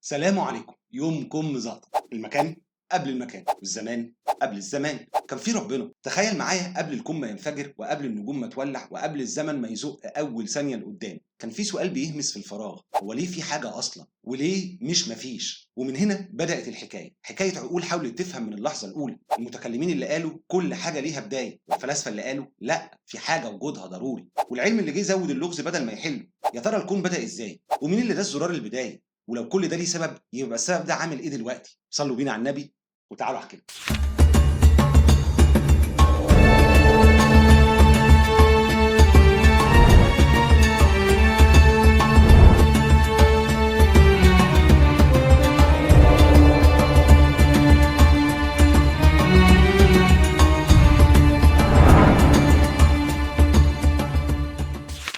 سلام عليكم. يومكم مزقطط. المكان قبل المكان والزمان قبل الزمان. كان في ربنا. تخيل معايا قبل الكون ما ينفجر وقبل النجوم ما تولع وقبل الزمن ما يزق اول ثانيه لقدام، كان في سؤال بيهمس في الفراغ: هو ليه في حاجه اصلا؟ وليه مش مفيش؟ ومن هنا بدات الحكايه، حكايه عقول حاولت تفهم من اللحظه الاولى. المتكلمين اللي قالوا كل حاجه ليها بدايه، والفلاسفه اللي قالوا لا، في حاجه وجودها ضروري، والعلم اللي جه يزود اللغز بدل ما يحله. يا ترى الكون بدا ازاي؟ ومين اللي داس زرار البدايه؟ ولو كل ده ليه سبب، يبقى السبب ده عامل ايه دلوقتي؟ صلوا بينا على النبي وتعالوا احكي لكم.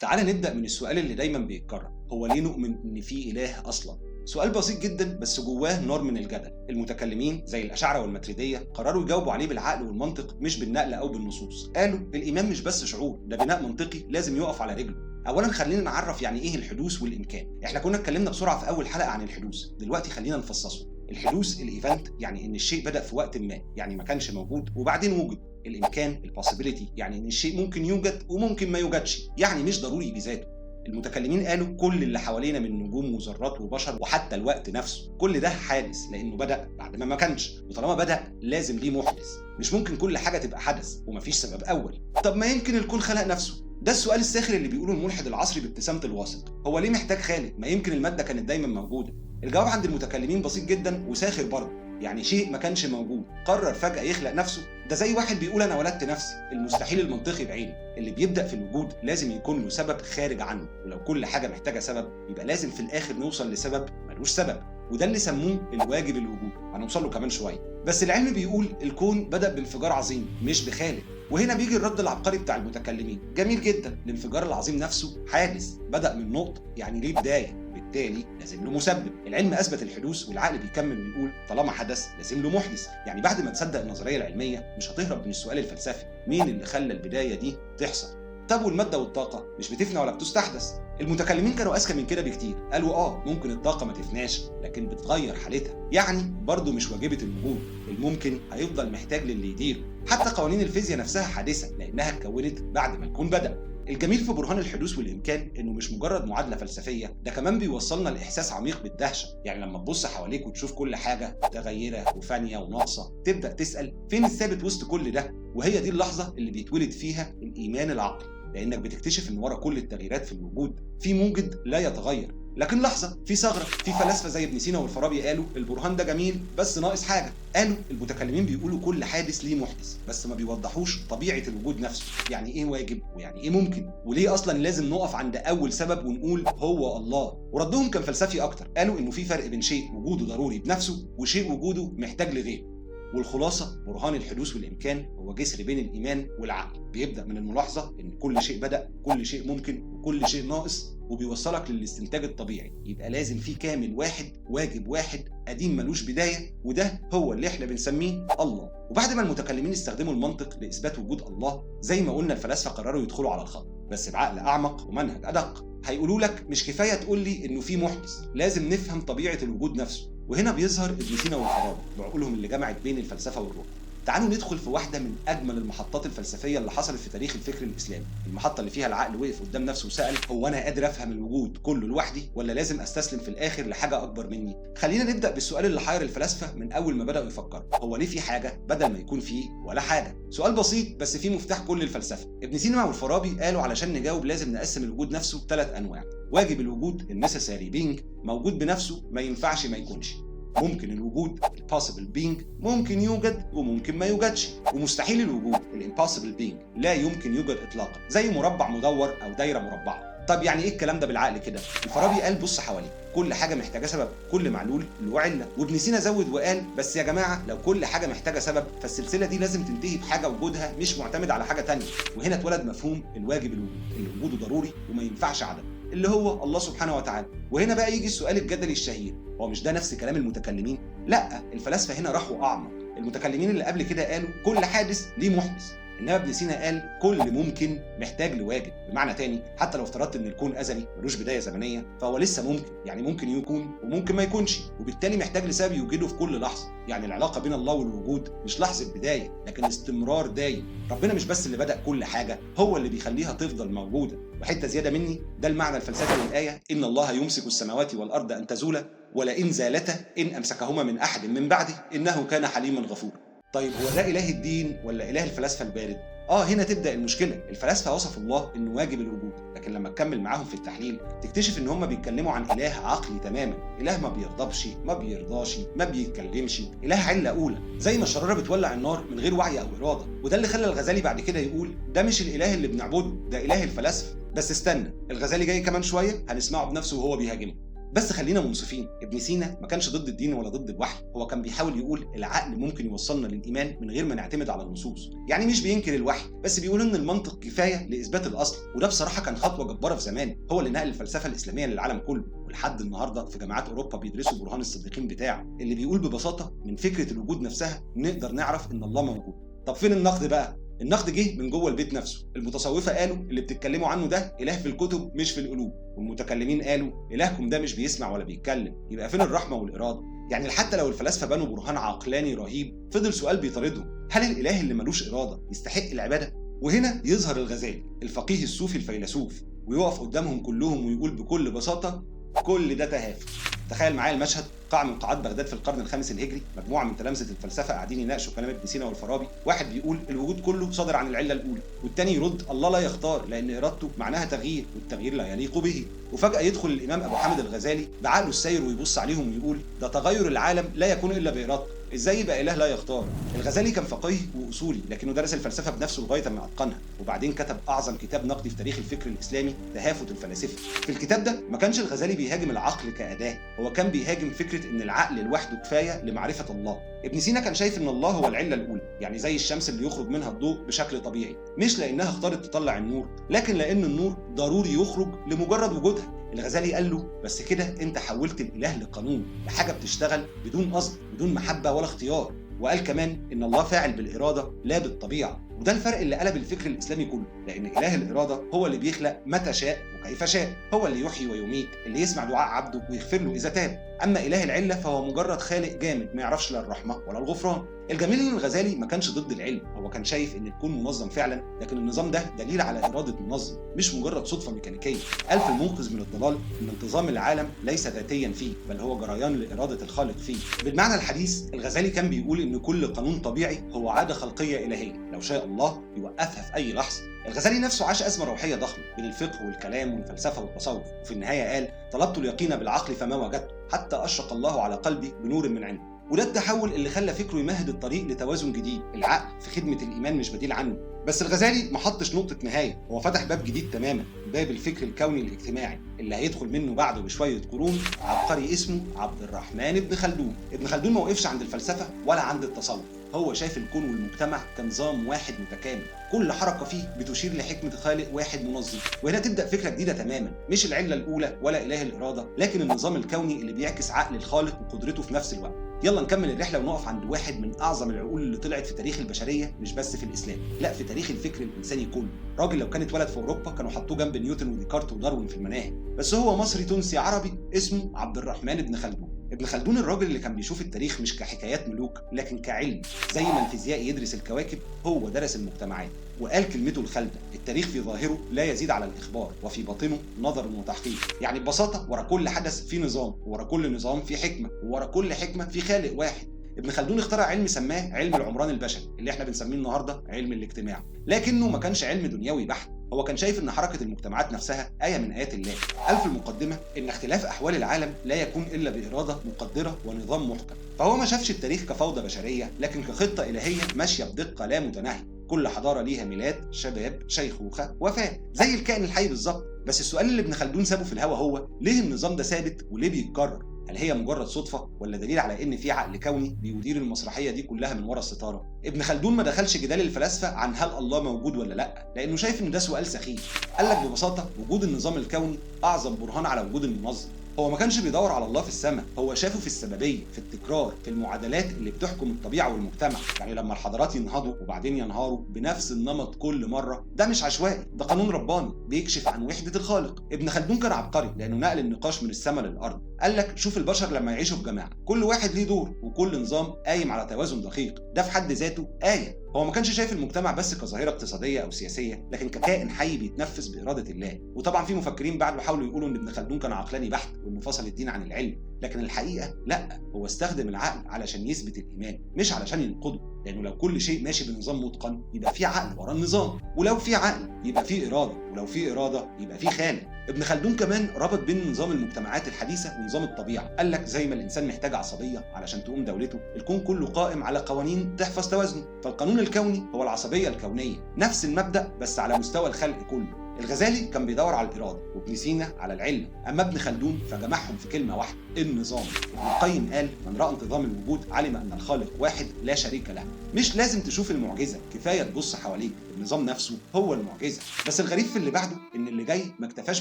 تعالى نبدأ من السؤال اللي دايما بيتكرر: هو ليه نؤمن إن في إله أصلا؟ سؤال بسيط جدا بس جواه نار من الجدل. المتكلمين زي الأشاعرة والماتريدية قرروا يجاوبوا عليه بالعقل والمنطق مش بالنقل أو بالنصوص. قالوا الإيمان مش بس شعور، ده بناء منطقي لازم يقف على رجله. اولا خلينا نعرف يعني ايه الحدوث والامكان. احنا كنا اتكلمنا بسرعه في اول حلقه عن الحدوث، دلوقتي خلينا نفصصه. الحدوث الايفنت يعني ان الشيء بدا في وقت ما، يعني ما كانش موجود وبعدين وجد. الامكان البوسيبيليتي يعني ان الشيء ممكن يوجد وممكن ما يوجدش، يعني مش ضروري بذاته. المتكلمين قالوا كل اللي حوالينا من نجوم وذرات وبشر وحتى الوقت نفسه، كل ده حادث لانه بدا بعد ما كانش، وطالما بدا لازم ليه محدث. مش ممكن كل حاجه تبقى حدث ومفيش سبب اول. طب ما يمكن الكون خلق نفسه؟ ده السؤال الساخر اللي بيقوله الملحد العصري بابتسامه الواثق. هو ليه محتاج خالق؟ ما يمكن الماده كانت دايما موجوده. الجواب عند المتكلمين بسيط جدا وساخر برضه. يعني شيء ما كانش موجود قرر فجاه يخلق نفسه؟ ده زي واحد بيقول انا ولدت نفسي. المستحيل المنطقي بعينه. اللي بيبدا في الوجود لازم يكون له سبب خارج عنه، ولو كل حاجه محتاجه سبب يبقى لازم في الاخر نوصل لسبب ملوش سبب، وده اللي سموه الواجب الوجود. هنوصل له كمان شويه. بس العلم بيقول الكون بدا بانفجار عظيم مش بخالق. وهنا بيجي الرد العبقري بتاع المتكلمين: جميل جدا، الانفجار العظيم نفسه حادث، بدا من نقطه، يعني ليه بدايه، بالتالي لازم له مسبب. العلم اثبت الحدوث، والعقل بيكمل ويقول طالما حدث لازم له محدث. يعني بعد ما تصدق النظريه العلميه مش هتهرب من السؤال الفلسفي: مين اللي خلى البدايه دي تحصل؟ طب والماده والطاقه مش بتفنى ولا بتستحدث؟ المتكلمين كانوا اذكى من كده بكتير. قالوا ممكن الطاقه ما تفناش لكن بتغير حالتها، يعني برضه مش واجبه الوجود. الممكن هيفضل محتاج للي يديره. حتى قوانين الفيزياء نفسها حادثه لانها اتكونت بعد ما الكون بدا. الجميل في برهان الحدوث والامكان انه مش مجرد معادله فلسفيه، ده كمان بيوصلنا لاحساس عميق بالدهشه. يعني لما تبص حواليك وتشوف كل حاجه متغيره وفانيه وناقصه، تبدا تسال فين الثابت وسط كل ده؟ وهي دي اللحظه اللي بيتولد فيها الايمان العقلي، لانك بتكتشف ان ورا كل التغييرات في الوجود في موجد لا يتغير. لكن لحظه، في ثغره. في فلاسفه زي ابن سينا والفارابي قالوا البرهان ده جميل بس ناقص حاجه. قالوا المتكلمين بيقولوا كل حادث ليه محدث، بس ما بيوضحوش طبيعه الوجود نفسه. يعني ايه واجب ويعني ايه ممكن، وليه اصلا لازم نقف عند اول سبب ونقول هو الله. وردهم كان فلسفي اكتر. قالوا انه في فرق بين شيء وجوده ضروري بنفسه وشيء وجوده محتاج لغيره. والخلاصه برهان الحدوث والامكان هو جسر بين الايمان والعقل، بيبدا من الملاحظه ان كل شيء بدا، كل شيء ممكن، وكل شيء ناقص، وبيوصلك للاستنتاج الطبيعي. يبقى لازم في كامل واحد، واجب واحد، قديم ملوش بدايه، وده هو اللي احنا بنسميه الله. وبعد ما المتكلمين استخدموا المنطق لاثبات وجود الله، زي ما قلنا الفلاسفه قرروا يدخلوا على الخط، بس بعقل اعمق ومنهج ادق. هيقولوا لك مش كفايه تقول لي انه في محدث، لازم نفهم طبيعه الوجود نفسه. وهنا بيظهر ابن سينا والفارابي بعقولهم اللي جمعت بين الفلسفه والروح. تعالوا ندخل في واحدة من أجمل المحطات الفلسفية اللي حصلت في تاريخ الفكر الإسلامي، المحطة اللي فيها العقل وقف قدام نفسه وسأل: هو أنا قادر أفهم الوجود كله لوحدي ولا لازم أستسلم في الآخر لحاجة أكبر مني؟ خلينا نبدأ بالسؤال اللي حير الفلاسفة من أول ما بدأوا يفكروا: هو ليه في حاجة بدل ما يكون فيه ولا حاجة؟ سؤال بسيط بس فيه مفتاح كل الفلسفة. ابن سينا والفارابي قالوا علشان نجاوب لازم نقسم الوجود نفسه 3 أنواع: واجب الوجود النسيسري بينج، موجود بنفسه ما ينفعش ما يكونش، ممكن الوجود البوسيبل بينج، ممكن يوجد وممكن ما يوجدش، ومستحيل الوجود الامبوسيبل بينج، لا يمكن يوجد اطلاقا، زي مربع مدور او دايره مربعه. طب يعني ايه الكلام ده بالعقل كده؟ الفارابي قال بص حواليك، كل حاجه محتاجه سبب، كل معلول له عله. وابن سينا زود وقال بس يا جماعه لو كل حاجه محتاجه سبب فالسلسله دي لازم تنتهي بحاجه وجودها مش معتمد على حاجه ثانيه. وهنا اتولد مفهوم الواجب الوجود، اللي وجوده ضروري وما ينفعش عدم، اللي هو الله سبحانه وتعالى. وهنا بقى يجي السؤال الجدلي الشهير: هو مش ده نفس كلام المتكلمين؟ لا، الفلاسفه هنا راحوا اعمق. المتكلمين اللي قبل كده قالوا كل حادث ليه محدث، انما ابن سينا قال كل ممكن محتاج لواجب. بمعنى تاني، حتى لو افترضت ان الكون ازلي ملوش بدايه زمنيه، فهو لسه ممكن، يعني ممكن يكون وممكن ما يكونش، وبالتالي محتاج لسبب يوجده في كل لحظه. يعني العلاقه بين الله والوجود مش لحظه بدايه، لكن استمرار دايم. ربنا مش بس اللي بدأ كل حاجه، هو اللي بيخليها تفضل موجوده. وحته زياده مني، ده المعنى الفلسفي للايه: ان الله يمسك السماوات والارض ان تزولا ولئن زالتا ان امسكهما من احد من بعده انه كان حليما غفورا. طيب هو ده اله الدين ولا اله الفلاسفه البارد؟ هنا تبدا المشكله. الفلاسفه وصفوا الله انه واجب الوجود، لكن لما تكمل معاهم في التحليل تكتشف ان هم بيتكلموا عن اله عقلي تماما، اله ما بيغضبش، ما بيرضاش، ما بيتكلمش، اله عله اولى، زي ما الشراره بتولع النار من غير وعي او اراده. وده اللي خلى الغزالي بعد كده يقول ده مش الاله اللي بنعبده، ده اله الفلاسفه. بس استنى، الغزالي جاي كمان شويه هنسمعه بنفسه وهو بيهاجمه. بس خلينا منصفين، ابن سينا ما كانش ضد الدين ولا ضد الوحي، هو كان بيحاول يقول العقل ممكن يوصلنا للايمان من غير ما نعتمد على النصوص. يعني مش بينكر الوحي، بس بيقول ان المنطق كفايه لاثبات الاصل. وده بصراحه كان خطوه جباره في زمان، هو اللي نقل الفلسفه الاسلاميه للعالم كله. ولحد النهارده في جامعات اوروبا بيدرسوا برهان الصديقين بتاعه، اللي بيقول ببساطه من فكره الوجود نفسها نقدر نعرف ان الله موجود. طب فين النقد بقى؟ النقد جه من جوه البيت نفسه. المتصوفه قالوا اللي بتتكلموا عنه ده اله في الكتب مش في القلوب، والمتكلمين قالوا الهكم ده مش بيسمع ولا بيتكلم، يبقى فين الرحمه والاراده؟ يعني حتى لو الفلاسفه بنوا برهان عقلاني رهيب، فضل سؤال بيطاردهم: هل الاله اللي ملوش اراده يستحق العباده؟ وهنا يظهر الغزالي الفقيه الصوفي الفيلسوف، ويقف قدامهم كلهم ويقول بكل بساطه: كل ده تهافت. تخيل معايا المشهد: قاع من قاعات بغداد في القرن الخامس الهجري، مجموعه من تلامذه الفلسفه قاعدين يناقشوا كلام ابن سينا والفارابي. واحد بيقول الوجود كله صادر عن العله الاولى، والتاني يرد الله لا يختار لان ارادته معناها تغيير، والتغيير لا يليق به. وفجاه يدخل الامام ابو حامد الغزالي بعقله السير ويبص عليهم ويقول ده تغير العالم لا يكون الا بارادته، ازاي يبقى اله لا يختار؟ الغزالي كان فقيه واصولي، لكنه درس الفلسفه بنفسه لغايه ما اتقنها، وبعدين كتب اعظم كتاب نقدي في تاريخ الفكر الاسلامي: تهافت الفلاسفه. في الكتاب ده ما كانش الغزالي بيهاجم العقل كاداه، هو كان بيهاجم فكره ان العقل لوحده كفايه لمعرفه الله. ابن سينا كان شايف ان الله هو العله الاولى، يعني زي الشمس اللي يخرج منها الضوء بشكل طبيعي، مش لانها اختارت تطلع النور، لكن لان النور ضروري يخرج لمجرد وجودها. الغزالي قال له بس كده انت حولت الاله لقانون، لحاجه بتشتغل بدون قصد، بدون محبه ولا اختيار. وقال كمان ان الله فاعل بالاراده لا بالطبيعه، وده الفرق اللي قلب الفكر الاسلامي كله، لان اله الاراده هو اللي بيخلق متى شاء وكيف شاء، هو اللي يحيي ويميت، اللي يسمع دعاء عبده ويغفر له اذا تاب. اما اله العله فهو مجرد خالق جامد ما يعرفش لا الرحمه ولا الغفران. الجميل ان الغزالي ما كانش ضد العلم، هو كان شايف ان الكون منظم فعلا، لكن النظام ده دليل على اراده منظم، مش مجرد صدفه ميكانيكيه. قال في المنقذ من الضلال ان انتظام العالم ليس ذاتيا فيه، بل هو جريان لاراده الخالق فيه. بالمعنى الحديث الغزالي كان بيقول ان كل قانون طبيعي هو عاده خلقيه الهيه، لو شاء الله يوقفها في اي لحظه. الغزالي نفسه عاش ازمه روحيه ضخمه بين الفقه والكلام والفلسفه والتصوف، وفي النهايه قال: طلبت اليقين بالعقل فما وجدته، حتى اشرق الله على قلبي بنور من عنده. وده التحول اللي خلى فكره يمهد الطريق لتوازن جديد، العقل في خدمه الايمان مش بديل عنه. بس الغزالي ما حطش نقطه نهايه، هو فتح باب جديد تماما، باب الفكر الكوني الاجتماعي اللي هيدخل منه بعده بشويه قرون عبقري اسمه عبد الرحمن بن خلدون. ابن خلدون ما وقفش عند الفلسفه ولا عند التصوف، هو شايف الكون والمجتمع كنظام واحد متكامل، كل حركه فيه بتشير لحكمه خالق واحد منظم. وهنا تبدا فكره جديده تماما، مش العله الاولى ولا اله الاراده، لكن النظام الكوني اللي بيعكس عقل الخالق وقدرته في نفس الوقت. يلا نكمل الرحله ونقف عند واحد من اعظم العقول اللي طلعت في تاريخ البشريه، مش بس في الاسلام، لا في تاريخ الفكر الانساني كله. راجل لو كان اتولد في اوروبا كانوا حطوه جنب نيوتن وديكارت وداروين في المناهج، بس هو مصري تونسي عربي اسمه عبد الرحمن بن خلدون. ابن خلدون الراجل اللي كان بيشوف التاريخ مش كحكايات ملوك لكن كعلم، زي ما الفيزيائي يدرس الكواكب هو درس المجتمعات. وقال كلمته الخالده: التاريخ في ظاهره لا يزيد على الاخبار، وفي باطنه نظر وتحقيق. يعني ببساطه ورا كل حدث في نظام، ورا كل نظام في حكمه، ورا كل حكمه في خالق واحد. ابن خلدون اخترع علم سماه علم العمران البشري، اللي احنا بنسميه النهارده علم الاجتماع، لكنه ما كانش علم دنيوي بحت، هو كان شايف ان حركه المجتمعات نفسها آية من آيات الله. قال في المقدمه ان اختلاف احوال العالم لا يكون الا باراده مقدره ونظام محكم، فهو ما شافش التاريخ كفوضى بشريه لكن كخطه الهيه ماشيه بدقه لا متناهيه. كل حضاره ليها ميلاد، شباب، شيخوخه، وفاه، زي الكائن الحي بالظبط. بس السؤال اللي ابن خلدون سابه في الهوا هو: ليه النظام ده ثابت وليه بيتكرر؟ هل هي مجرد صدفه ولا دليل على ان في عقل كوني بيدير المسرحيه دي كلها من ورا الستاره؟ ابن خلدون ما دخلش جدال الفلاسفه عن هل الله موجود ولا لا، لانه شايف ان ده سؤال سخيف. قال لك ببساطه: وجود النظام الكوني اعظم برهان على وجود المنظم. هو ما كانش بيدور على الله في السماء، هو شافه في السببيه، في التكرار، في المعادلات اللي بتحكم الطبيعه والمجتمع. يعني لما الحضارات ينهضوا وبعدين ينهاروا بنفس النمط كل مره، ده مش عشوائي، ده قانون رباني بيكشف عن وحده الخالق. ابن خلدون كان عبقري لانه نقل النقاش من السماء للارض. قال لك شوف البشر لما يعيشوا في جماعه، كل واحد ليه دور وكل نظام قايم على توازن دقيق، ده في حد ذاته آية. هو ما كانش شايف المجتمع بس كظاهرة اقتصادية أو سياسية، لكن ككائن حي بيتنفس بإرادة الله. وطبعا في مفكرين بعد حاولوا يقولوا إن ابن خلدون كان عقلاني بحت وإنه فصل الدين عن العلم، لكن الحقيقة لا، هو استخدم العقل علشان يثبت الإيمان مش علشان ينقضه. لأنه لو كل شيء ماشي بنظام متقن يبقى في عقل ورا النظام، ولو في عقل يبقى في إرادة، ولو في إرادة يبقى في خالق. ابن خلدون كمان ربط بين نظام المجتمعات الحديثة ونظام الطبيعة. قال لك زي ما الإنسان محتاج عصبية علشان تقوم دولته، الكون كله قائم على قوانين تحفظ توازنه، فالقانون الكوني هو العصبية الكونية، نفس المبدأ بس على مستوى الخلق كله. الغزالي كان بيدور على الإرادة، وابن سينا على العلم، أما ابن خلدون فجمعهم في كلمة واحدة: النظام. ابن القيم قال: من رأى انتظام الوجود علم أن الخالق واحد لا شريك له. مش لازم تشوف المعجزة، كفاية تبص حواليك، النظام نفسه هو المعجزة. بس الغريب في اللي بعده إن اللي جاي ما اكتفاش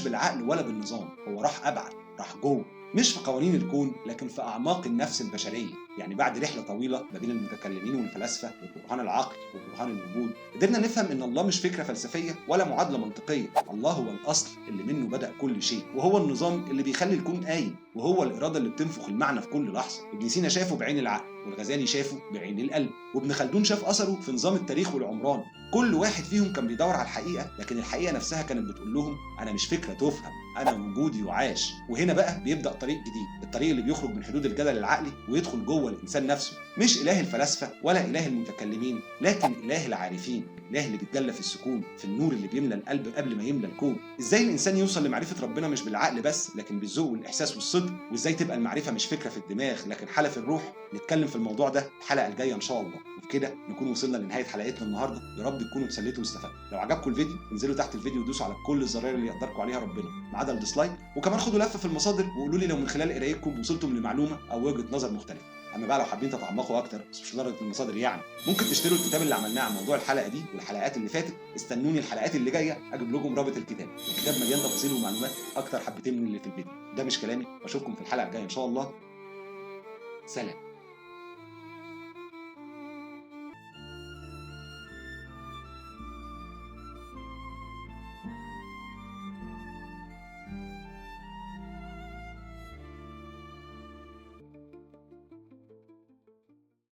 بالعقل ولا بالنظام، هو راح أبعد، راح جوه، مش في قوانين الكون لكن في أعماق النفس البشرية. يعني بعد رحلة طويلة ما بين المتكلمين والفلاسفة وبرهان العقل وبرهان الوجود، قدرنا نفهم إن الله مش فكرة فلسفية ولا معادلة منطقية. الله هو الأصل اللي منه بدأ كل شيء، وهو النظام اللي بيخلي الكون قايم، وهو الإرادة اللي بتنفخ المعنى في كل لحظة. ابن سينا شافه بعين العقل، والغزالي شافه بعين القلب، وابن خلدون شاف أثره في نظام التاريخ والعمران. كل واحد فيهم كان بيدور على الحقيقة، لكن الحقيقة نفسها كانت بتقول لهم: أنا مش فكرة تفهم، أنا وجودي وعاش. وهنا بقى بيبدأ طريق جديد، الطريق اللي بيخرج من حدود الجدل العقلي ويدخل جوه الإنسان نفسه. مش إله الفلاسفة ولا إله المتكلمين، لكن إله العارفين، الإله اللي بيتجلى في السكون، في النور اللي بيملى القلب قبل ما يملى الكون. إزاي الإنسان يوصل لمعرفة ربنا مش بالعقل بس، لكن بالذوق والإحساس والصدق، وإزاي تبقى المعرفة مش فكرة في الدماغ لكن حالة في الروح. نتكلم في الموضوع ده الحلقة الجاية إن شاء الله. وبكده نكون وصلنا لنهاية حلقتنا النهاردة، يا رب تكونوا اتسليتوا واستفدتوا. لو عجبكم الفيديو انزلوا تحت الفيديو ودوسوا على كل الزراير اللي يقدركم عليها ربنا ما عدا الديسلايك، وكمان خدوا لفة في المصادر وقولوا لي لو من خلال قرايتكم وصلتم لمعلومة أو وجهة نظر مختلفة. اما بقى لو حابين تتعمقوا اكتر بس مش لدرجه المصادر يعني، ممكن تشتروا الكتاب اللي عملناه عن موضوع الحلقه دي والحلقات اللي فاتت. استنوني الحلقات اللي جايه اجيب لكم رابط الكتاب مليان تفاصيل ومعلومات اكتر حبتين من اللي في الفيديو. ده مش كلامي، واشوفكم في الحلقه الجايه ان شاء الله. سلام.